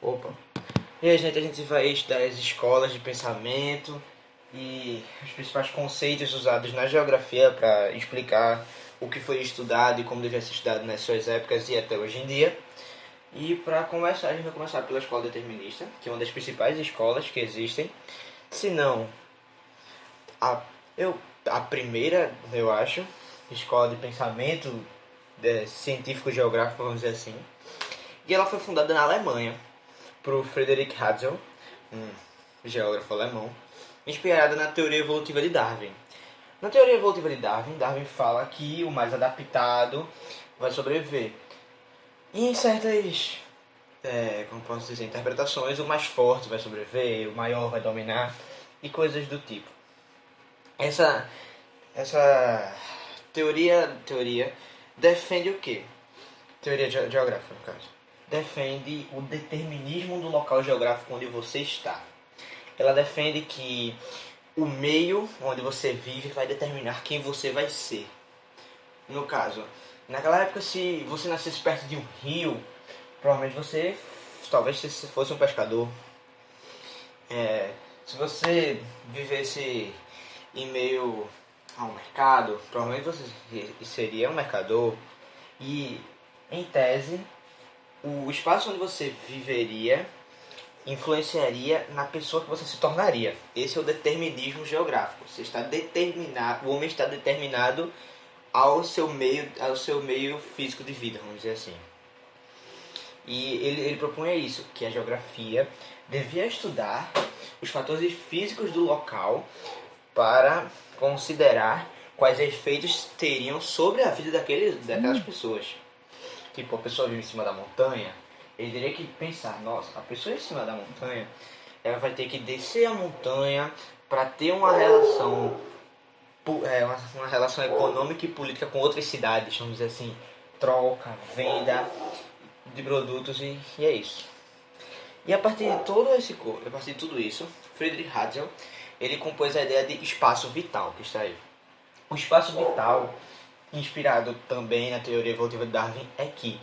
Opa. E aí, gente, a gente vai estudar as escolas de pensamento e os principais conceitos usados na geografia para explicar o que foi estudado e como devia ser estudado nas suas épocas e até hoje em dia. E para começar, a gente vai começar pela escola determinista, que é uma das principais escolas que existem. Se não, a, a primeira, eu acho, escola de pensamento científico-geográfico, vamos dizer assim. E ela foi fundada na Alemanha por Friedrich Hatzel, um geógrafo alemão, inspirada na teoria evolutiva de Darwin. Na teoria evolutiva de Darwin, Darwin fala que o mais adaptado vai sobreviver. E em certas, como posso dizer, interpretações, o mais forte vai sobreviver, o maior vai dominar e coisas do tipo. Essa, essa teoria defende o quê? Teoria geográfica, no caso. Defende o determinismo do local geográfico onde você está. Ela defende que o meio onde você vive vai determinar quem você vai ser. No caso, naquela época, se você nascesse perto de um rio, provavelmente você talvez fosse um pescador. Se você vivesse em meio a um mercado, provavelmente você seria um mercador. E, em tese, o espaço onde você viveria influenciaria na pessoa que você se tornaria. Esse é o determinismo geográfico. Você está determinado, o homem está determinado ao seu meio físico de vida, vamos dizer assim. E ele propunha isso, que a geografia devia estudar os fatores físicos do local para considerar quais efeitos teriam sobre a vida daquelas pessoas. Tipo, a pessoa vive em cima da montanha, ele teria que pensar, nossa, a pessoa em cima da montanha, ela vai ter que descer a montanha para ter uma relação, uma relação econômica e política com outras cidades, vamos dizer assim, troca, venda de produtos e é isso. E a partir de tudo isso, Friedrich Hatzel, ele compôs a ideia de espaço vital, que está aí. O espaço vital, inspirado também na teoria evolutiva de Darwin, é que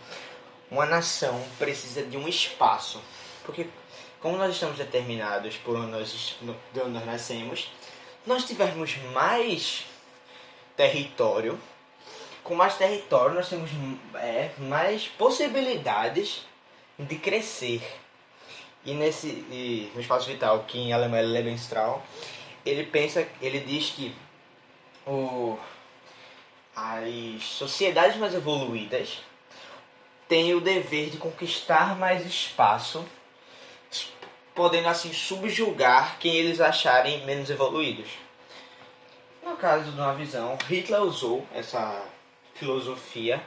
uma nação precisa de um espaço. Porque, como nós estamos determinados por de onde nós nascemos, nós tivermos mais território. Com mais território, nós temos mais possibilidades de crescer. E no espaço vital, que em alemão é Lebensraum, ele diz que as sociedades mais evoluídas têm o dever de conquistar mais espaço, podendo assim subjugar quem eles acharem menos evoluídos. No caso de uma visão, Hitler usou essa filosofia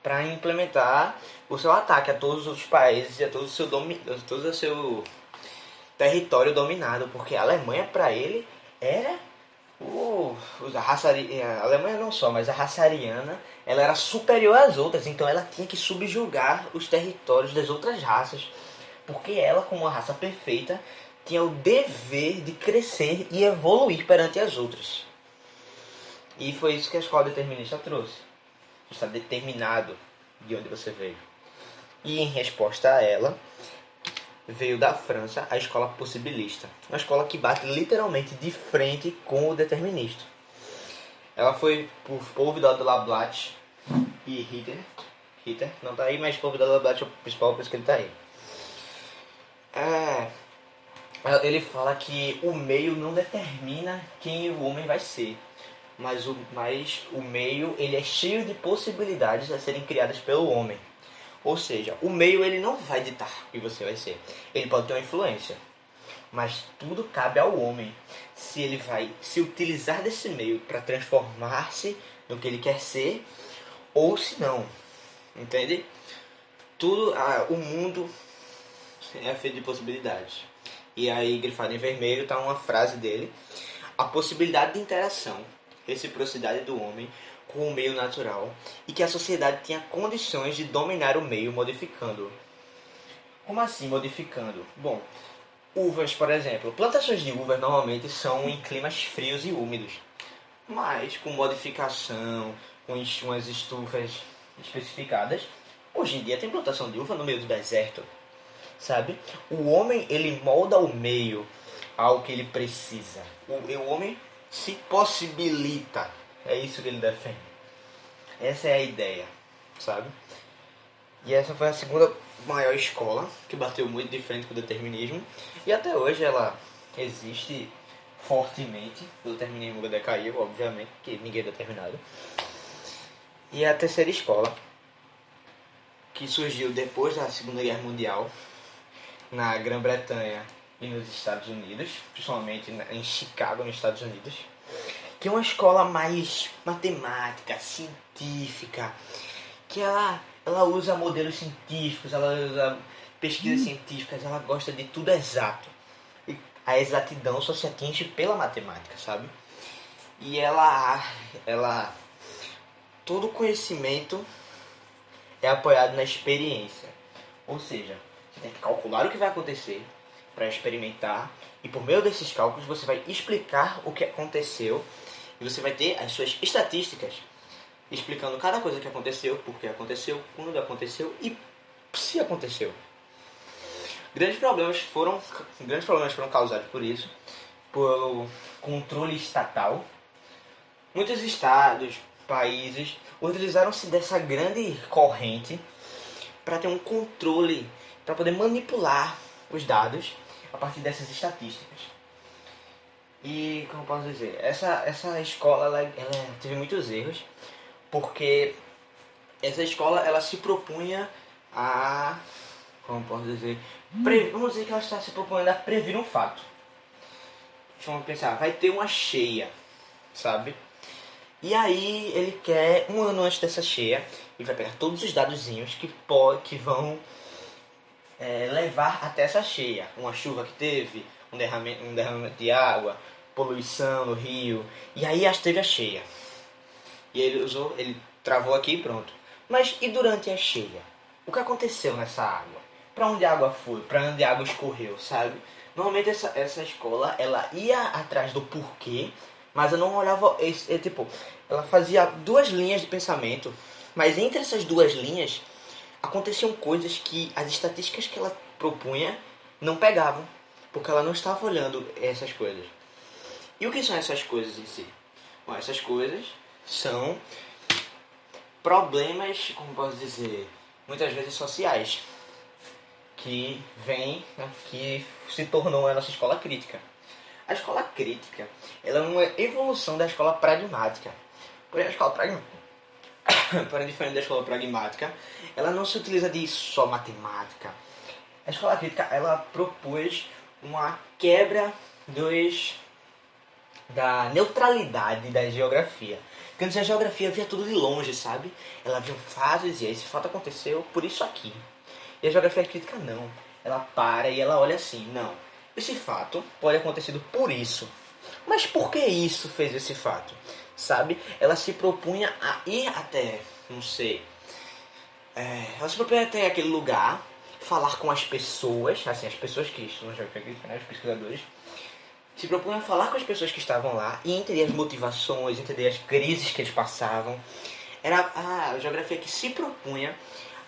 para implementar o seu ataque a todos os países e a todo o seu território dominado, porque a Alemanha para ele era a Alemanha não só, mas a raça ariana, ela era superior às outras, então ela tinha que subjugar os territórios das outras raças, porque ela, como uma raça perfeita, tinha o dever de crescer e evoluir perante as outras. E foi isso que a escola determinista trouxe. Está determinado de onde você veio. E em resposta a ela, veio da França a escola possibilista. Uma escola que bate literalmente de frente com o determinista. Ela foi por Paul Vidal-Lablache e Ritter não está aí, mas Paul Vidal-Lablache é o principal, por isso que ele está aí. Ele fala que o meio não determina quem o homem vai ser, mas o meio ele é cheio de possibilidades a serem criadas pelo homem. Ou seja, o meio ele não vai ditar o que você vai ser. Ele pode ter uma influência, mas tudo cabe ao homem. Se ele vai se utilizar desse meio para transformar-se no que ele quer ser, ou se não. Entende? O mundo é feito de possibilidades. E aí, grifado em vermelho, está uma frase dele. A possibilidade de interação, reciprocidade do homem com o meio natural e que a sociedade tinha condições de dominar o meio modificando-o. Como assim modificando? Bom, uvas, por exemplo. Plantações de uvas normalmente são em climas frios e úmidos, mas com modificação, com umas estufas especificadas. Hoje em dia tem plantação de uva no meio do deserto. sabe? O homem, ele molda o meio ao que ele precisa. O homem se possibilita. É isso que ele defende. Essa é a ideia, sabe? E essa foi a segunda maior escola que bateu muito de frente com o determinismo. E até hoje ela existe fortemente. O determinismo decaiu, obviamente, porque ninguém é determinado. E a terceira escola, que surgiu depois da Segunda Guerra Mundial, na Grã-Bretanha e nos Estados Unidos, principalmente em Chicago, nos Estados Unidos, que é uma escola mais matemática, científica, que ela usa modelos científicos, ela usa pesquisas científicas, ela gosta de tudo exato. E a exatidão só se atinge pela matemática, sabe? E ela todo conhecimento é apoiado na experiência. Ou seja, você tem que calcular o que vai acontecer para experimentar, e por meio desses cálculos você vai explicar o que aconteceu e você vai ter as suas estatísticas explicando cada coisa que aconteceu, por que aconteceu, quando aconteceu e se aconteceu. Grandes problemas foram causados por isso, pelo controle estatal. Muitos estados, países utilizaram-se dessa grande corrente para ter um controle, para poder manipular os dados a partir dessas estatísticas. E, como posso dizer, essa escola ela teve muitos erros, porque essa escola ela se propunha a, como posso dizer, vamos dizer que ela está se propondo a prever um fato. Vamos pensar, vai ter uma cheia, sabe? E aí ele quer, um ano antes dessa cheia, ele vai pegar todos os dadozinhos que vão levar até essa cheia. Uma chuva que teve, um derramamento de água, poluição no rio. E aí teve a cheia. E ele travou aqui e pronto. Mas e durante a cheia? O que aconteceu nessa água? Para onde a água foi? Para onde a água escorreu, sabe? Normalmente essa escola, ela ia atrás do porquê, mas eu não olhava, ela fazia duas linhas de pensamento, mas entre essas duas linhas aconteciam coisas que as estatísticas que ela propunha não pegavam, porque ela não estava olhando essas coisas. E o que são essas coisas em si? Bom, essas coisas são problemas, como posso dizer, muitas vezes sociais, que que se tornou a nossa escola crítica. A escola crítica, ela é uma evolução da escola pragmática. Porém, a escola pragmática, porém, diferente da escola pragmática, ela não se utiliza de só matemática. A escola crítica, ela propôs uma quebra da neutralidade da geografia. Porque antes a geografia via tudo de longe, sabe? Ela via um fato e dizia, esse fato aconteceu por isso aqui. E a geografia crítica não. Ela para e ela olha assim, não. Esse fato pode ter acontecido por isso. Mas por que isso fez esse fato? Sabe? Ela se propunha a ir até, não sei... ela se propunha até aquele lugar, falar com as pessoas, assim, as pessoas que estudam geografia crítica, né, os pesquisadores, se propunha a falar com as pessoas que estavam lá e entender as motivações, entender as crises que eles passavam. Era a geografia que se propunha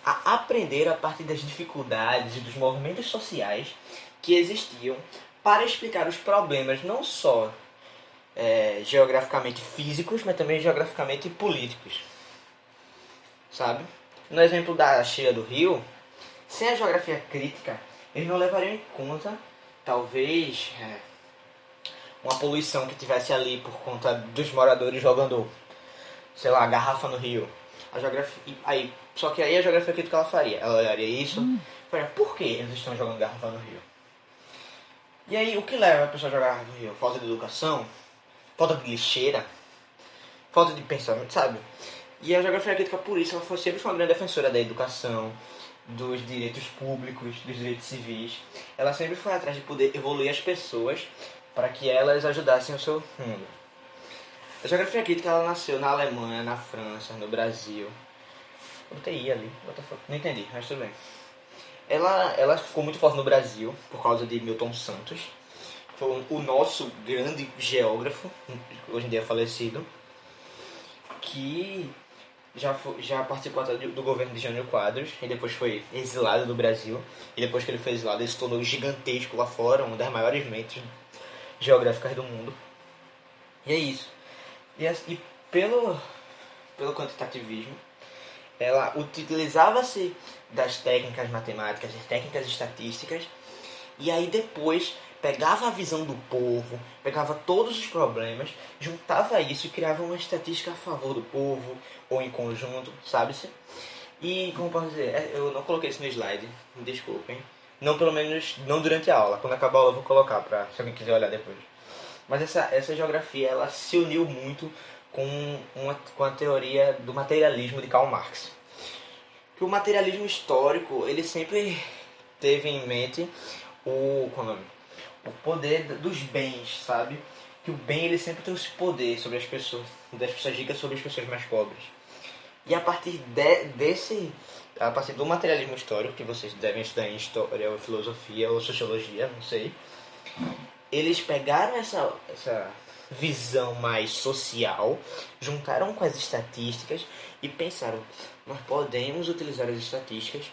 a aprender a partir das dificuldades e dos movimentos sociais que existiam para explicar os problemas não só geograficamente físicos, mas também geograficamente políticos. Sabe? No exemplo da cheia do rio, sem a geografia crítica, eles não levariam em conta, talvez, uma poluição que tivesse ali por conta dos moradores jogando, sei lá, garrafa no rio. A geografia, só que aí a geografia crítica ela faria. Ela olharia isso, faria, por que eles estão jogando garrafa no rio? E aí, o que leva a pessoa a jogar garrafa no rio? Falta de educação? Falta de lixeira? Falta de pensamento, sabe? E a geografia crítica, por isso, ela sempre foi uma grande defensora da educação, dos direitos públicos, dos direitos civis. Ela sempre foi atrás de poder evoluir as pessoas para que elas ajudassem o seu mundo. A geografia crítica ela nasceu na Alemanha, na França, no Brasil. Eu botei I ali, não entendi, mas tudo bem. Ela ficou muito forte no Brasil por causa de Milton Santos. Foi o nosso grande geógrafo, hoje em dia falecido, que já participou até do governo de Jânio Quadros, e depois foi exilado do Brasil. E depois que ele foi exilado, ele se tornou gigantesco lá fora, uma das maiores mentes geográficas do mundo. E é isso. E pelo quantitativismo, ela utilizava-se das técnicas matemáticas, das técnicas estatísticas, e aí depois pegava a visão do povo, pegava todos os problemas, juntava isso e criava uma estatística a favor do povo, ou em conjunto, sabe-se? E, como posso dizer, eu não coloquei isso no slide, me desculpem. Não, pelo menos, não durante a aula. Quando acabar a aula eu vou colocar, se alguém quiser olhar depois. Mas essa geografia, ela se uniu muito com a teoria do materialismo de Karl Marx. Que o materialismo histórico, ele sempre teve em mente o poder dos bens, sabe? Que o bem, ele sempre tem esse poder sobre as pessoas, das pessoas ricas sobre as pessoas mais pobres. E a partir a partir do materialismo histórico, que vocês devem estudar em história ou filosofia ou sociologia, não sei, eles pegaram essa visão mais social, juntaram com as estatísticas e pensaram, nós podemos utilizar as estatísticas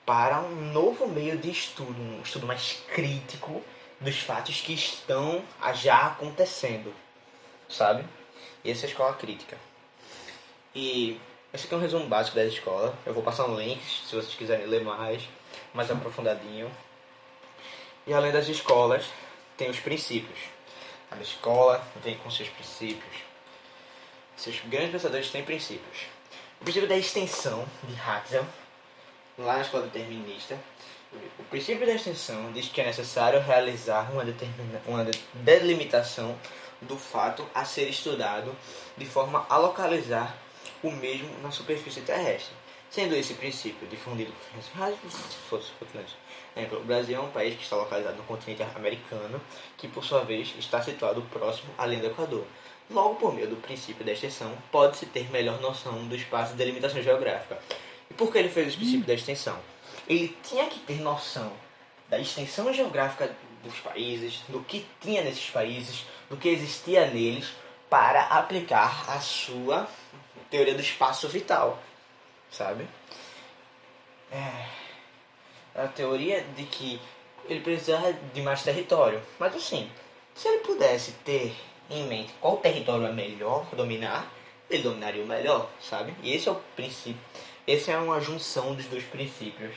para um novo meio de estudo, um estudo mais crítico dos fatos que estão já acontecendo, sabe? E essa é a escola crítica. E esse aqui é um resumo básico da escola. Eu vou passar um link se vocês quiserem ler mais aprofundadinho. E além das escolas, tem os princípios. A escola vem com seus princípios. Seus grandes pensadores têm princípios. O princípio da extensão, de Haxel, lá na escola determinista. O princípio da extensão diz que é necessário realizar uma delimitação do fato a ser estudado de forma a localizar o mesmo na superfície terrestre, sendo esse princípio difundido o Brasil é um país que está localizado no continente americano, que por sua vez está situado próximo à linha do Equador. Logo, por meio do princípio da extensão, pode-se ter melhor noção do espaço de delimitação geográfica. E por que ele fez o princípio da extensão? Ele tinha que ter noção da extensão geográfica dos países, do que tinha nesses países, do que existia neles, para aplicar a sua teoria do espaço vital, sabe? A teoria de que ele precisava de mais território. Mas assim, se ele pudesse ter em mente qual território é melhor dominar, ele dominaria o melhor, sabe? E esse é o princípio. Essa é uma junção dos dois princípios.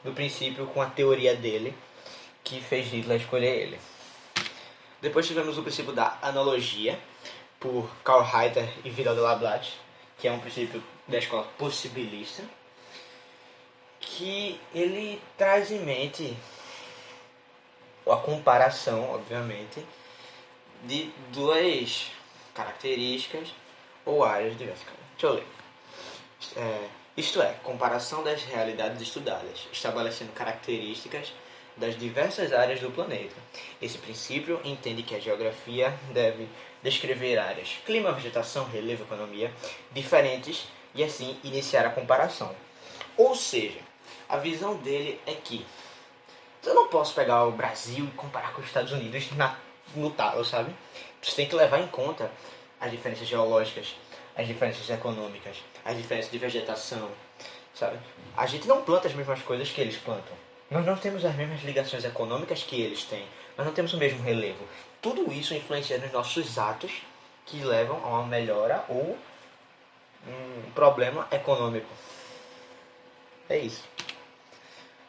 Do princípio com a teoria dele, que fez Hitler escolher ele. Depois tivemos o princípio da analogia, por Karl Reiter e Vidal de Lablache, que é um princípio da escola possibilista, que ele traz em mente a comparação, obviamente, de duas características ou áreas diversas. Deixa eu ler. Isto é, comparação das realidades estudadas, estabelecendo características das diversas áreas do planeta. Esse princípio entende que a geografia deve descrever áreas, clima, vegetação, relevo, economia, diferentes e assim iniciar a comparação. Ou seja, a visão dele é que eu não posso pegar o Brasil e comparar com os Estados Unidos no talo, sabe? Você tem que levar em conta as diferenças geológicas, as diferenças econômicas, as diferenças de vegetação, sabe? A gente não planta as mesmas coisas que eles plantam. Nós não temos as mesmas ligações econômicas que eles têm. Nós não temos o mesmo relevo. Tudo isso influencia nos nossos atos que levam a uma melhora ou um problema econômico. É isso.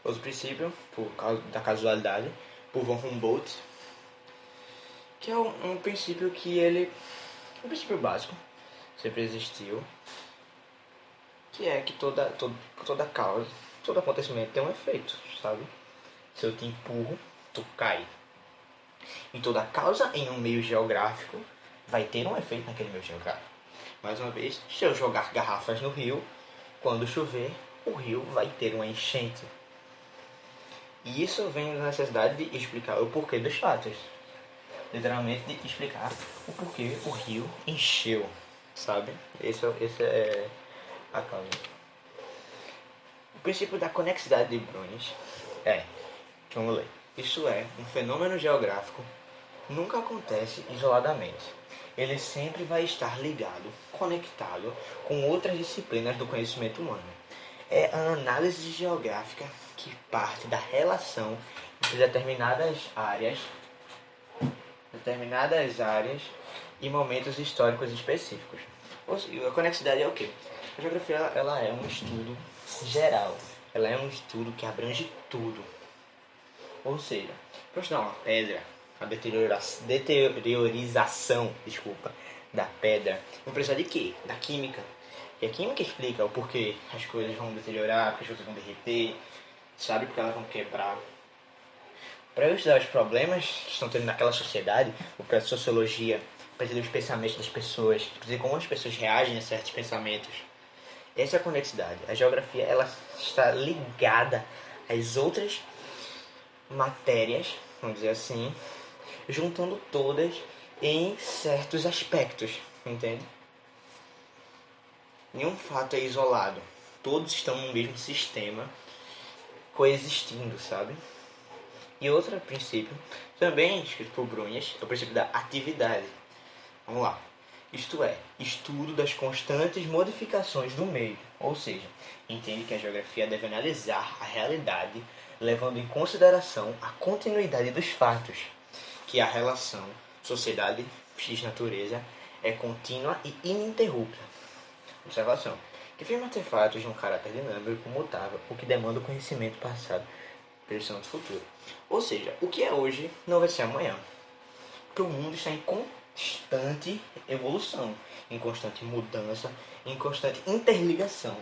Outro princípio, por causa da casualidade, por von Humboldt, que é um princípio que ele... um princípio básico, sempre existiu, que é que toda causa, todo acontecimento tem um efeito, sabe? Se eu te empurro, tu cai. E toda causa em um meio geográfico vai ter um efeito naquele meio geográfico. Mais uma vez, se eu jogar garrafas no rio, quando chover, o rio vai ter uma enchente. E isso vem da necessidade de explicar o porquê dos fatos. Literalmente de explicar o porquê o rio encheu, sabe? Esse é a causa. O princípio da conexidade de Bruns vamos ler. Isso é, um fenômeno geográfico nunca acontece isoladamente. ele sempre vai estar ligado, conectado com outras disciplinas do conhecimento humano. É a análise geográfica que parte da relação entre determinadas áreas e momentos históricos específicos. A conexidade é o quê? A geografia ela é um estudo geral, ela é um estudo que abrange tudo. Ou seja, para estudar uma pedra, a deteriorização, da pedra, vamos precisar de quê? Da química. E a química explica o porquê as coisas vão deteriorar, porque as coisas vão derreter, sabe? Porque elas vão quebrar. Para eu estudar os problemas que estão tendo naquela sociedade, ou para a sociologia, para entender os pensamentos das pessoas, para dizer como as pessoas reagem a certos pensamentos. Essa é a conexidade. A geografia ela está ligada às outras matérias, vamos dizer assim, juntando todas em certos aspectos, entende? Nenhum fato é isolado. Todos estão no mesmo sistema, coexistindo, sabe? E outro princípio, também escrito por Brunhes, é o princípio da atividade. Vamos lá. Isto é, estudo das constantes modificações do meio, ou seja, entende que a geografia deve analisar a realidade, levando em consideração a continuidade dos fatos, que a relação sociedade x natureza é contínua e ininterrupta. Observação. Que afirma ter fatos de um caráter dinâmico mutável, o que demanda o conhecimento passado, predição do futuro. Ou seja, o que é hoje não vai ser amanhã. Porque o mundo está em constante evolução, em constante mudança, em constante interligação.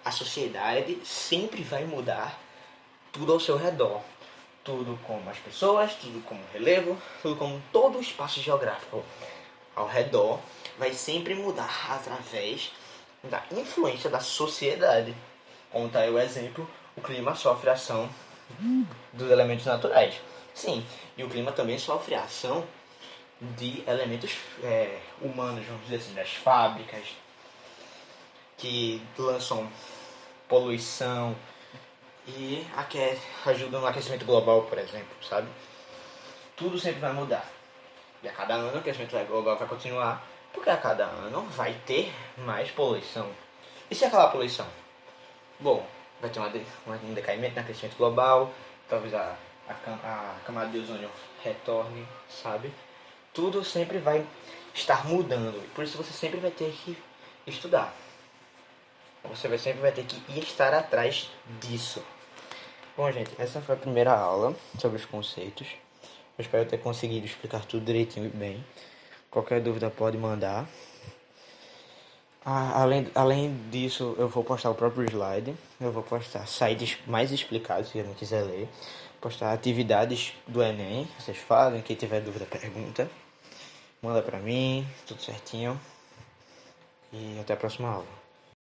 A sociedade sempre vai mudar tudo ao seu redor. Tudo como as pessoas, tudo como o relevo, tudo como todo o espaço geográfico ao redor vai sempre mudar através da influência da sociedade. Como está aí o exemplo, o clima sofre a ação dos elementos naturais. Sim, e o clima também sofre a ação de elementos humanos, vamos dizer assim, das fábricas que lançam poluição e ajudam no aquecimento global, por exemplo, sabe? Tudo sempre vai mudar. E a cada ano o aquecimento global vai continuar, porque a cada ano vai ter mais poluição. E se acabar a poluição? Bom, vai ter um decaimento no aquecimento global, talvez a camada de ozônio retorne, sabe? Tudo sempre vai estar mudando, e por isso você sempre vai ter que estudar. Sempre vai ter que estar atrás disso. Bom, gente, essa foi a primeira aula sobre os conceitos. Eu espero ter conseguido explicar tudo direitinho e bem. Qualquer dúvida pode mandar. Além disso, eu vou postar o próprio slide. Eu vou postar sites mais explicados, se alguém quiser ler. Postar atividades do Enem, vocês fazem. Quem tiver dúvida, pergunta. Manda pra mim, tudo certinho. E até a próxima aula.